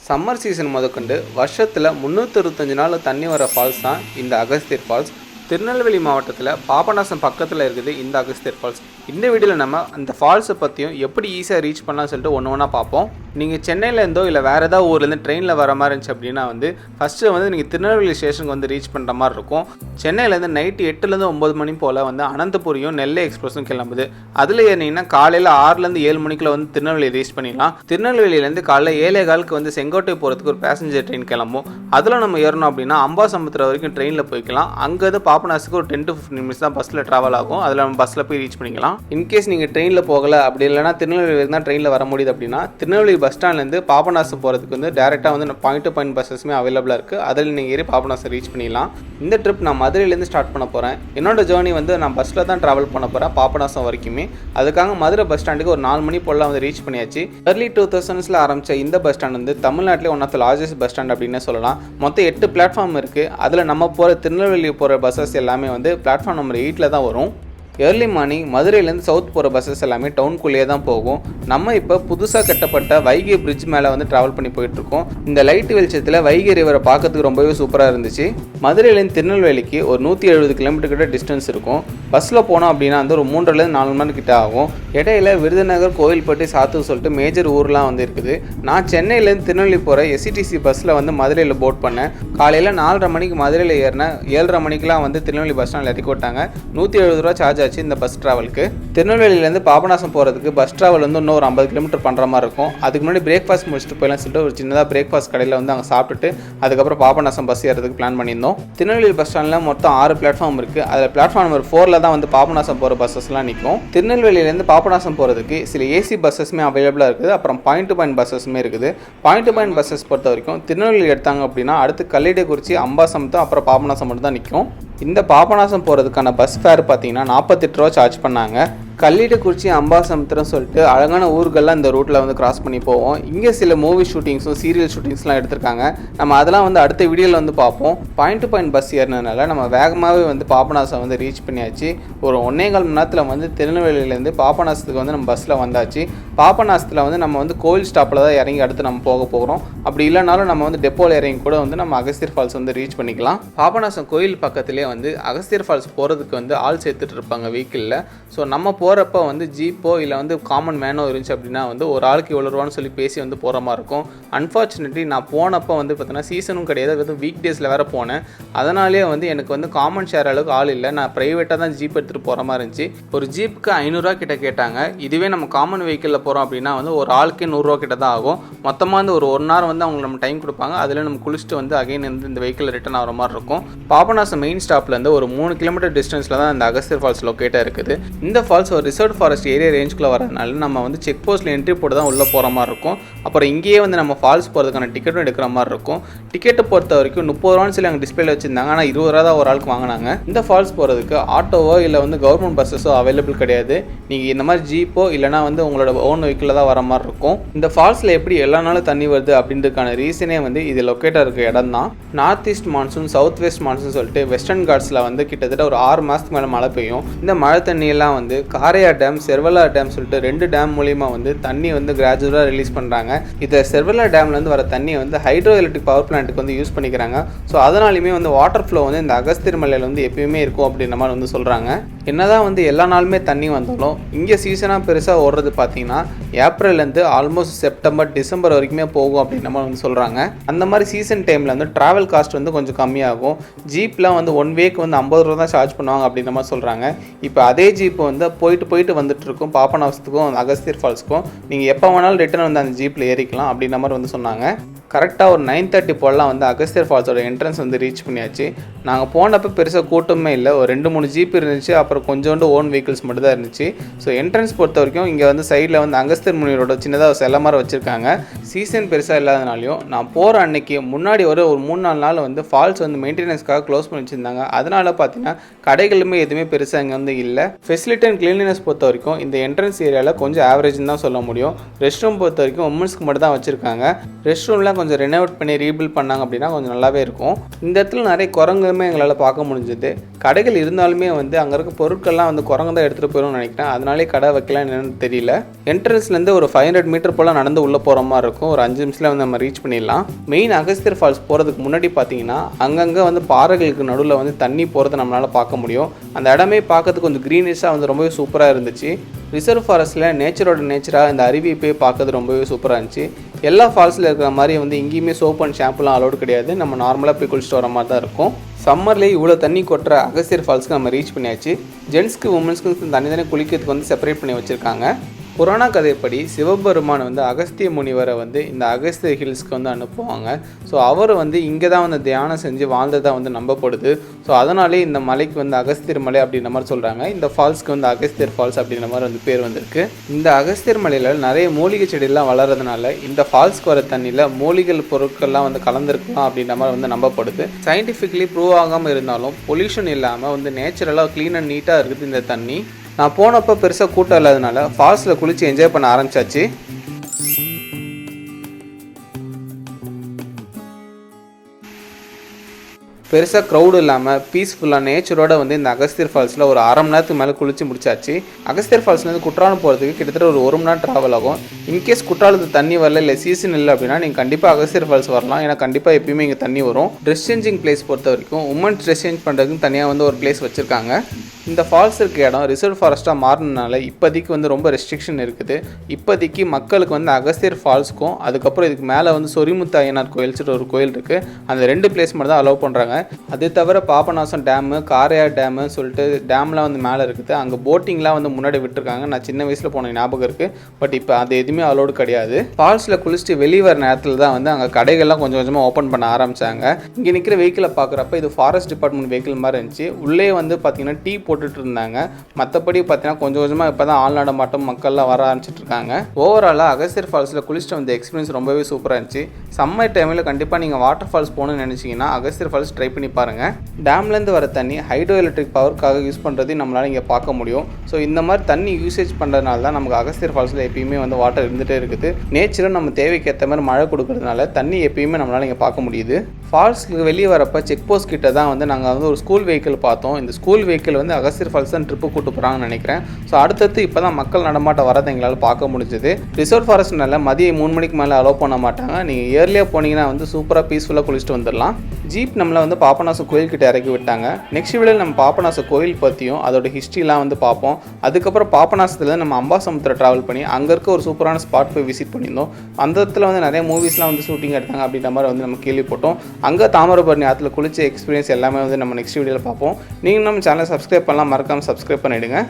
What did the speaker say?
Summer season முதற்கொண்டு வருஷத்தில் 365 நாள் தண்ணி வர ஃபால்ஸ் தான் இந்த அகஸ்தியர் ஃபால்ஸ். திருநெல்வேலி மாவட்டத்தில் பாபநாசம் பக்கத்தில் இருக்குது இந்த அகஸ்தியர் ஃபால்ஸ். இந்த வீடியோவில் நம்ம அந்த ஃபால்ஸை பற்றியும் எப்படி ஈஸியாக ரீச் பண்ணலாம்னு சொல்லிட்டு ஒன்று ஒன்றா பார்ப்போம். நீங்கள் சென்னையிலேருந்தோ இல்லை வேறு ஏதாவது ஊர்லேருந்து ட்ரெயினில் வர மாதிரி இருந்துச்சு அப்படின்னா ஃபஸ்ட்டு நீங்கள் திருநெல்வேலி ஸ்டேஷனுக்கு ரீச் பண்ணுற மாதிரி இருக்கும். சென்னையிலேருந்து நைட்டு 8லேருந்து 9 மணி போல் அனந்தபுரியும் நெல்லை எக்ஸ்பிரஸும் கிளம்புது. அதில் ஏறினீங்கன்னா காலையில் 6லேருந்து 7 மணிக்குள்ள திருநெல்வேலி ரீச் பண்ணிடலாம். திருநெல்வேலியிலேருந்து காலையில் 7:15 செங்கோட்டை போகிறதுக்கு ஒரு பேசஞ்சர் ட்ரெயின் கிளம்பும். அதில் நம்ம ஏறணும் அப்படின்னா அம்பாசமுத்திரம் வரைக்கும் ட்ரெயினில் போய்க்கலாம். அங்கேருந்து பாபநாசத்துக்கு ஒரு 10 to 15 மினிட்ஸ் தான் பஸ்ஸில் ட்ராவல் ஆகும். அதில் நம்ம பஸ்ஸில் போய் ரீச் பண்ணிக்கலாம். இன்கேஸ் நீங்கள் ட்ரெயினில் போகலை அப்படி இல்லைனா திருநெல்வேலியில் தான் ட்ரெயினில் வர முடியுது அப்படின்னா திருநெல்வேலி பஸ் ஸ்டாண்ட்லேருந்து பாபநாசம் போகிறதுக்கு டேரெக்டாக பாயிண்ட் டு பாயிண்ட் பஸ்ஸஸுமே அவைலபிளாக இருக்குது. அதில் நீங்கள் ஏறி பாபநாசம் ரீச் பண்ணிடலாம். இந்த ட்ரிப் நான் மதுரையிலேருந்து ஸ்டார்ட் பண்ண போகிறேன். என்னோட ஜேர்னி நான் பஸ்ஸில் தான் ட்ராவல் பண்ண போகிறேன் பாபநாசம் வரைக்குமே. அதுக்காக மதுரை பஸ் ஸ்டாண்டுக்கு ஒரு 4 மணி போல் ரீச் பண்ணியாச்சு. early 2000s ஆரம்பித்த இந்த பஸ் ஸ்டாண்ட் தமிழ்நாட்டிலே one of the largest bus stand அப்படின்னு சொல்லலாம். மொத்தம் 8 பிளாட்ஃபார்ம் இருக்குது. அதில் நம்ம போகிற திருநெல்வேலி போகிற பஸ்ஸஸ் எல்லாமே பிளாட்ஃபார்ம் நம்பர் 8 தான் வரும். ஏர்லி மார்னிங் மதுரையிலேருந்து சவுத் போகிற பஸ்ஸஸ் எல்லாமே டவுனுக்குள்ளேயே தான் போகும். நம்ம இப்போ புதுசாக கட்டப்பட்ட வைகை பிரிட்ஜ் மேலே ட்ராவல் பண்ணி போயிட்டுருக்கோம். இந்த லைட் வெளிச்சத்தில் வைகை ரிவரை பார்க்கறதுக்கு ரொம்பவே சூப்பராக இருந்துச்சு. மதுரையிலேருந்து திருநெல்வேலிக்கு ஒரு 170 கிலோமீட்டர் கிட்ட டிஸ்டன்ஸ் இருக்கும். பஸ்ஸில் போனோம் அப்படின்னா ஒரு 3லேருந்து 4 மணி கிட்ட ஆகும். இடையில விருதுநகர், கோவில்பட்டி, சாத்தூர் சொல்லிட்டு மேஜர் ஊர்லாம் இருக்குது. நான் சென்னையிலேருந்து திருநெல்வேலி போகிற எஸ்சிடிசி பஸ்ஸில் மதுரையில் போட் பண்ணேன். காலையில் 4:30 மணிக்கு மதுரையில் ஏறினேன். 7:30 மணிக்கெலாம் திருநெல்வேலி பஸ் ஸ்டாண்டில் இறக்கி விட்டாங்க. 170 ரூபா சார்ஜ் இந்த பஸ் டிராவலுக்கு. திருநெல்வேலியிலேருந்து பாபநாசம் போகிறதுக்கு பஸ் டிராவல் இன்னும் ஒரு 50 கிலோமீட்டர் பண்ணுற மாதிரி இருக்கும். அதுக்கு முன்னாடி பிரேக்ஃபாஸ்ட் முடிச்சுட்டு போயிடலாம் சொல்லிட்டு ஒரு சின்னதாக பிரேக்ஃபாஸ்ட் கடையில் அங்கே சாப்பிட்டுட்டு அதுக்கப்புறம் பாபநாசம் பஸ் ஏறதுக்கு பிளான் பண்ணியிருந்தோம். திருநெல்வேலி பஸ் ஸ்டாண்டில் மொத்தம் 6 பிளாட்ஃபார்ம் இருக்குது. அதில் பிளாட்ஃபார்ம் நம்பர் 4ல் தான் பாபநாசம் போகிற பஸ்ஸஸ்லாம் நிற்கும். திருநெல்வேலியிலேருந்து பாபநாசம் போகிறதுக்கு சில ஏசி பஸ்ஸஸ்மே அவைலபிளாக இருக்குது. அப்புறம் பாயிண்ட் டு பாயிண்ட் பஸ்ஸஸ்மே இருக்குது. பாயிண்ட் டு பாயிண்ட் பஸ்ஸஸ் பொறுத்த வரைக்கும் திருநெல்வேலி எடுத்தாங்க அப்படின்னா அடுத்து கல்லிடைக்குறிச்சி, அம்பாசமுத்திரம், அப்புறம் பாபநாசம் மட்டும் தான் நிற்கும். இந்த பாபநாசம் போகிறதுக்கான பஸ் ஃபேர் பார்த்தீங்கன்னா 48 ரூபா சார்ஜ் பண்ணாங்க. கல்லிடைக்குறிச்சி, அம்பாசமுத்திரம் சொல்லிட்டு அழகான ஊர்கள்லாம் இந்த ரூட்டில் கிராஸ் பண்ணி போவோம். இங்கே சில மூவி ஷூட்டிங்ஸும் சீரியல் ஷூட்டிங்ஸ்லாம் எடுத்திருக்காங்க. நம்ம அதெல்லாம் அடுத்த வீடியோவில் பார்ப்போம். பாயிண்ட் டு பாயிண்ட் பஸ் ஏறினதுனால நம்ம வேகமாகவே பாபநாசம் ரீச் பண்ணியாச்சு. ஒரு 1.25 மணி நேரத்தில் திருநெல்வேலியிலேருந்து பாபநாசத்துக்கு நம்ம பஸ்ஸில் வந்தாச்சு. பாபநாசத்தில் நம்ம கோவில் ஸ்டாப்பில் தான் இறங்கி அடுத்து நம்ம போக போகிறோம். அப்படி இல்லைனாலும் நம்ம டெப்போவில் இறங்கி கூட நம்ம அகஸ்தியர் ஃபால்ஸ் ரீச் பண்ணிக்கலாம். பாபநாசம் கோயில் பக்கத்திலே அகஸ்தியர் ஃபால்ஸ் போகிறதுக்கு ஆள் சேர்த்துட்டு இருப்பாங்க வெஹிக்கிளில். ஸோ நம்ம போகிறப்ப ஜீப்போ இல்லை காமன் வேனோ இருந்துச்சு அப்படின்னா ஒரு ஆளுக்கு இவ்வளோ ரூபான்னு சொல்லி பேசி போகிற மாதிரி இருக்கும். அன்ஃபார்ச்சுனேட்லி நான் போனப்போ பார்த்தீங்கன்னா சீசனும் கிடையாது, வீக் டேஸில் வேறு போனேன். அதனாலே எனக்கு காமன் ஷேர் அளவுக்கு ஆள் இல்லை. நான் ப்ரைவேட்டாக தான் ஜீப் எடுத்துகிட்டு போகிற மாதிரி இருந்துச்சு. ஒரு ஜீப்புக்கு 500 ரூபா கிட்ட கேட்டாங்க. இதுவே நம்ம காமன் வெஹிக்கிளில் போகிறோம் அப்படின்னா ஒரு ஆளுக்கே 100 ரூபா கிட்ட தான் ஆகும். மொத்தமாக ஒரு 1 hour அவங்க நம்ம டைம் கொடுப்பாங்க. அதில் நம்ம குளிச்சுட்டு அகைன் இந்த வெஹிக்கிள் ரிட்டர்ன் ஆகிற மாதிரி இருக்கும். பாபநாசம் மெயின் ஸ்டாப்லேருந்து ஒரு 3 கிலோமீட்டர் டிஸ்டன்ஸில் தான் இந்த அகஸ்தியர் ஃபால்ஸ் லொக்கேட்டாக இருக்குது. இந்த ஃபால்ஸ் ஒரு ரிசர்வ் ஃபாரஸ்ட் ஏரியா ரேஞ்சுக்குள்ளே வரதுனால நம்ம செக் போஸ்ட்டில் என்ட்ரி போட்டு தான் உள்ளே போகிற மாதிரி இருக்கும். அப்புறம் இங்கேயே நம்ம ஃபால்ஸ் போகிறதுக்கான டிக்கெட்டும் எடுக்கிற மாதிரி இருக்கும். டிக்கெட்டை பொறுத்த வரைக்கும் 30 ரூபான்னு சொல்லி அங்கே டிஸ்பிளேல வச்சுருந்தாங்க. ஆனால் 20 ரூபா தான் ஒரு ஆளுக்கு வாங்கினாங்க. இந்த ஃபால்ஸ் போகிறதுக்கு ஆட்டோவோ இல்லை கவர்மெண்ட் பஸ்ஸஸோ அவைலபிள் கிடையாது. நீங்கள் இந்த மாதிரி ஜீப்போ இல்லைனா உங்களோட ஓன் வெஹிக்கிளில் தான் வர மாதிரி இருக்கும். இந்த ஃபால்ஸில் எப்படி எல்லா நாளும் தண்ணி வருது அப்படின்றதுக்கான ரீசனே இது லொக்கேட்டாக இருக்க இடம் தான். North east monsoon, south west monsoon சொல்லிட்டு வெஸ்டர்ன் காட்ஸில் கிட்டத்தட்ட ஒரு 6 மாதத்துக்கு மேலே மழை பெய்யும். இந்த மழை தண்ணியெல்லாம் காரையா டேம், செர்வலா டேம் சொல்லிட்டு 2 டேம் மூலியமா தண்ணி கிராஜுவலாக ரிலீஸ் பண்ணுறாங்க. இதை செர்வலா டேம்லேருந்து வர தண்ணியை ஹைட்ரோ எலக்ட்ரிக் பவர் பிளான்ட்டுக்கு யூஸ் பண்ணிக்கிறாங்க. ஸோ அதனாலுமே வாட்டர் ஃப்ளோ இந்த அகஸ்தியர் மலையில் எப்பயுமே இருக்கும் அப்படின்ற மாதிரி சொல்கிறாங்க. என்னதான் எல்லா நாளுமே தண்ணி வந்தாலும் இங்கே சீசனாக பெருசாக ஓடுறது பார்த்தீங்கன்னா ஏப்ரல்லேருந்து ஆல்மோஸ்ட் செப்டம்பர், டிசம்பர் வரைக்குமே போகும் அப்படின்ற மாதிரி சொல்கிறாங்க. அந்த மாதிரி சீசன் டைமில் ட்ராவல் காஸ்ட் கொஞ்சம் கம்மியாகும். ஜீப்லாம் 1 வேக்கு 50 ரூபா தான் சார்ஜ் பண்ணுவாங்க அப்படின்ற மாதிரி சொல்கிறாங்க. இப்போ அதே ஜீப் போயிட்டு வந்துட்டு இருக்கும் பாபநாசத்துக்கும் அகஸ்தியர் ஃபால்ஸுக்கும். நீங்கள் எப்போ வேணாலும் ரிட்டர்ன் அந்த ஜீப்பில் ஏறிக்கலாம் அப்படின்ற மாதிரி சொன்னாங்க. கரெக்டாக ஒரு 9:30 போலாம் அகஸ்தியர் ஃபால்ஸோட என்ட்ரன்ஸ் ரீச் பண்ணியாச்சு. நாங்கள் போனப்போ பெருசாக கூட்டமே இல்லை. ஒரு 2-3 ஜீப் இருந்துச்சு. அப்புறம் கொஞ்சோண்டு ஓன் வெஹிக்கிள்ஸ் மட்டும் தான் இருந்துச்சு. ஸோ என்ட்ரன்ஸ் பொறுத்த வரைக்கும் இங்கே சைடில் அகஸ்தியர் முனிவரோட சின்னதாக சிலை மாதிரி வச்சுருக்காங்க. சீசன் பெருசாக இல்லாதனாலையும் நான் போகிற அன்னைக்கு முன்னாடி ஒரு 3-4 நாள் ஃபால்ஸ் மெயின்டெனன்ஸ்க்காக க்ளோஸ் பண்ணி வச்சுருந்தாங்க. அதனால பார்த்தீங்கன்னா கடைகளுமே எதுவுமே பெருசாக இங்கே இல்லை. ஃபெசிலிட்டி அண்ட் கிளீனினஸ் பொறுத்த வரைக்கும் இந்த என்ட்ரன்ஸ் ஏரியாவில் கொஞ்சம் ஆவரேஜ்னு தான் சொல்ல முடியும். ரெஸ்ட் ரூம் பொறுத்த வரைக்கும் உமன்ஸ்க்கு மட்டும் தான் வச்சுருக்காங்க. ரெஸ்ட் ரூம்லாம் கொஞ்சம் ரெனோவேட் பண்ணி ரீபில்ட் பண்ணாங்க அப்படின்னா கொஞ்சம் நல்லாவே இருக்கும். இந்த இடத்துல நிறைய குரங்குமே எங்களால் பார்க்க முடிஞ்சது. கடைகள் இருந்தாலுமே வந்து அங்கே இருக்க பொருட்கள்லாம் வந்து குரங்கு தான் எடுத்துகிட்டு போயிடும்னு நினைக்கிறேன். அதனாலே கடை வைக்கலாம் என்னன்னு தெரியல. என்ட்ரன்ஸ்லேருந்து ஒரு 500 மீட்டர் போல் நடந்து உள்ளே போகிற மாதிரி இருக்கும். ஒரு 5 நிமிஷத்தில் வந்து நம்ம ரீச் பண்ணிடலாம். மெயின் அகஸ்தியர் ஃபால்ஸ் போகிறதுக்கு முன்னாடி பார்த்தீங்கன்னா அங்கங்கே வந்து பாறைகளுக்கு நடுவில் வந்து தண்ணி போகிறத நம்மளால் பார்க்க முடியும். அந்த இடமே பார்க்கறதுக்கு கொஞ்சம் க்ரீனிஷாக வந்து ரொம்பவே சூப்பராக இருந்துச்சு. ரிசர்வ் ஃபாரஸ்ட்டில் நேச்சராக இந்த அருவியை போய் பார்க்கறது ரொம்பவே சூப்பராக இருந்துச்சு. எல்லா ஃபால்ஸில் இருக்கிற மாதிரி வந்து இங்கேயுமே சோப் அண்ட் ஷாம்புலாம் அலோடு கிடையாது. நம்ம நார்மலாக போய் குளிச்சுட்டு வர மாதிரி தான் இருக்கும். சம்மர்லேயே இவ்வளோ தண்ணி கொட்டுற அகஸ்தியர் ஃபால்ஸ்க்கு நம்ம ரீச் பண்ணியாச்சு. ஜென்ஸ்க்கு உமன்ஸ்க்கு தனி குளிக்கிறதுக்கு வந்து செப்பரேட் பண்ணி வச்சுருக்காங்க. புராண கதைப்படி சிவபெருமான் வந்து அகஸ்திய முனிவரை வந்து இந்த அகஸ்திய ஹில்ஸ்க்கு வந்து அனுப்புவாங்க. ஸோ அவர் வந்து இங்கே தான் வந்து தியானம் செஞ்சு வாழ்ந்ததாக வந்து நம்பப்படுது. ஸோ அதனாலே இந்த மலைக்கு வந்து அகஸ்தியர் மலை அப்படின்ற மாதிரி சொல்கிறாங்க. இந்த ஃபால்ஸ்க்கு வந்து அகஸ்தியர் ஃபால்ஸ் அப்படின்ற மாதிரி வந்து பேர் வந்திருக்கு. இந்த அகஸ்தியர் மலையில் நிறைய மூலிகை செடியெல்லாம் வளர்றதுனால இந்த ஃபால்ஸ்க்கு வர தண்ணியில் மூலிகை பொருட்கள்லாம் வந்து கலந்துருக்கலாம் அப்படின்ற மாதிரி வந்து நம்பப்படுது. சயின்டிஃபிக்கலி ப்ரூவ் ஆகாமல் இருந்தாலும் பொல்யூஷன் இல்லாமல் வந்து நேச்சுரலாக க்ளீன் அண்ட் நீட்டாக இருக்குது இந்த தண்ணி. நான் போனப்போ பெருசாக கூட்டம் இல்லாததுனால ஃபால்ஸில் குளித்து என்ஜாய் பண்ண ஆரம்பிச்சாச்சு. பெருசாக க்ரௌடு இல்லாமல் பீஸ்ஃபுல்லாக நேச்சரோட வந்து இந்த அகஸ்தியர் ஃபால்ஸில் ஒரு அரை மணி நேரத்துக்கு மேலே குளிச்சு முடிச்சாச்சு. அகஸ்தியர் ஃபால்ஸ்லேருந்து குற்றாலம் போகிறதுக்கு கிட்டத்தட்ட ஒரு 1 மணி நேரம் ட்ராவல் ஆகும். இன்கேஸ் குற்றாலத்துக்கு தண்ணி வரல இல்லை சீசன் இல்லை அப்படின்னா நீங்கள் கண்டிப்பாக அகஸ்தியர் ஃபால்ஸ் வரலாம். ஏன்னா கண்டிப்பாக எப்பயுமே இங்கே தண்ணி வரும். ட்ரெஸ் சேஞ்சிங் பிளேஸ் பொறுத்த வரைக்கும் உமன்ஸ் ட்ரெஸ் சேஞ்ச் பண்ணுறதுக்கு தனியாக வந்து ஒரு பிளேஸ் வச்சுருக்காங்க. இந்த ஃபால்ஸ் இருக்க இடம் ரிசர்வ் ஃபாரஸ்ட்டாக மாறினால இப்போதைக்கு வந்து ரொம்ப ரெஸ்ட்ரிக்ஷன் இருக்குது. இப்போதைக்கு மக்களுக்கு வந்து அகஸ்தியர் ஃபால்ஸுக்கும் அதுக்கப்புறம் இதுக்கு மேலே வந்து சொரிமுத்து ஐயனார் கோயில் சொல்லிட்டு ஒரு கோயில் இருக்குது. அந்த 2 பிளேஸ் மட்டும் தான் அலோவ் பண்ணுறாங்க. அது தவிர பாபநாசம் டேமு, காரையார் டேமு சொல்லிட்டு டேம்லாம் வந்து மேலே இருக்குது. அங்கே போட்டிங்லாம் வந்து முன்னாடி விட்டுருக்காங்க. நான் சின்ன வயசில் போன ஞாபகம் இருக்குது. பட் இப்போ அது எதுவுமே அலோடு கிடையாது. ஃபால்ஸில் குளிச்சுட்டு வெளியே வர நேரத்தில் தான் வந்து அங்கே கடைகள்லாம் கொஞ்சம் கொஞ்சமாக ஓப்பன் பண்ண ஆரம்பித்தாங்க. இங்கே நிற்கிற வெஹிக்கிளை பார்க்குறப்ப இது ஃபாரஸ்ட் டிபார்ட்மெண்ட் வெஹிக்கிள் மாதிரி இருந்துச்சு. உள்ளே வந்து பார்த்திங்கன்னா டீ போட்டுட்டு இருந்தாங்க. மற்றபடி பார்த்தீங்கன்னா கொஞ்சம் கொஞ்சமாக இப்போ தான் ஆள் நடமாட்டம் மக்கள்லாம் வர ஆரம்பிச்சிட்டு இருக்காங்க. ஓவராலாக அகஸ்தியர் ஃபால்ஸில் குளிச்சுட்டு வந்த எக்ஸ்பீரியன்ஸ் ரொம்பவே சூப்பராக இருந்துச்சு. சம்மர் டைமில் கண்டிப்பாக நீங்கள் வாட்டர் ஃபால்ஸ் போகணும்னு நினச்சிங்கன்னா அகஸ்தியர் ஃபால்ஸ் ட்ரை பண்ணி பாருங்கள். டேம்லேருந்து வர தண்ணி ஹைட்ரோ எலக்ட்ரிக் பவருக்காக யூஸ் பண்ணுறதையும் நம்மளால் இங்கே பார்க்க முடியும். ஸோ இந்த மாதிரி தண்ணி யூசேஜ் பண்ணுறதுனால தான் நமக்கு அகஸ்தியர் ஃபால்ஸில் எப்பயுமே வந்து வாட்டர் இருந்துகிட்டே இருக்குது. நேச்சரும் நம்ம தேவைக்கு ஏற்ற மாதிரி மழை கொடுக்கறதுனால தண்ணி எப்பயுமே நம்மளால் இங்கே பார்க்க முடியுது. ஃபால்ஸ்க்கு வெளியே வரப்போ செக் போஸ்ட் கிட்ட தான் வந்து நாங்கள் வந்து ஒரு ஸ்கூல் வெஹிக்கிள் பார்த்தோம். இந்த ஸ்கூல் வெஹிக்கிள் வந்து அகஸ்தியர் ஃபால்ஸ் தான் ட்ரிப்பு கூட்டு போகிறாங்கன்னு நினைக்கிறேன். ஸோ அடுத்தது இப்போ தான் மக்கள் நடமாட்டம் வரதை எங்களால் பார்க்க முடிஞ்சது. ரிசர்வ் ஃபாரஸ்ட்னால மதியம் 3 மணிக்கு மேலே அலோவ் பண்ண மாட்டாங்க. நீங்கள் இயர்லியாக போனீங்கன்னா வந்து சூப்பராக பீஸ்ஃபுல்லாக குளிச்சுட்டு வந்துடலாம். ஜீப் நம்மளை வந்து பாபநாசம் கோயில்கிட்ட இறக்கி விட்டாங்க. நெக்ஸ்ட் வீடியோவில் நம்ம பாபநாசம் கோயில் பற்றியும் அதோட ஹிஸ்ட்ரிலாம் வந்து பார்ப்போம். அதுக்கப்புறம் பாபநாசத்தில் நம்ம அம்பாசமுத்திரம் ட்ராவல் பண்ணி அங்கே இருக்க ஒரு சூப்பரான ஸ்பாட் போய் விசிட் பண்ணியிருந்தோம். அந்த இடத்துல வந்து நிறைய மூவிஸ்லாம் வந்து ஷூட்டிங் எடுத்தாங்க அப்படின்ற மாதிரி வந்து நம்ம கேள்விப்பட்டோம். அங்கே தாமிரபரணி ஆற்றுல குளிச்ச எக்ஸ்பீரியன்ஸ் எல்லாமே வந்து நம்ம நெக்ஸ்ட் வீடியோவில் பார்ப்போம். நீங்கள் நம்ம சேனலை சப்ஸ்கிரைப் பண்ணலாம், மறக்காமல் சப்ஸ்கிரைப் பண்ணிவிடுங்க.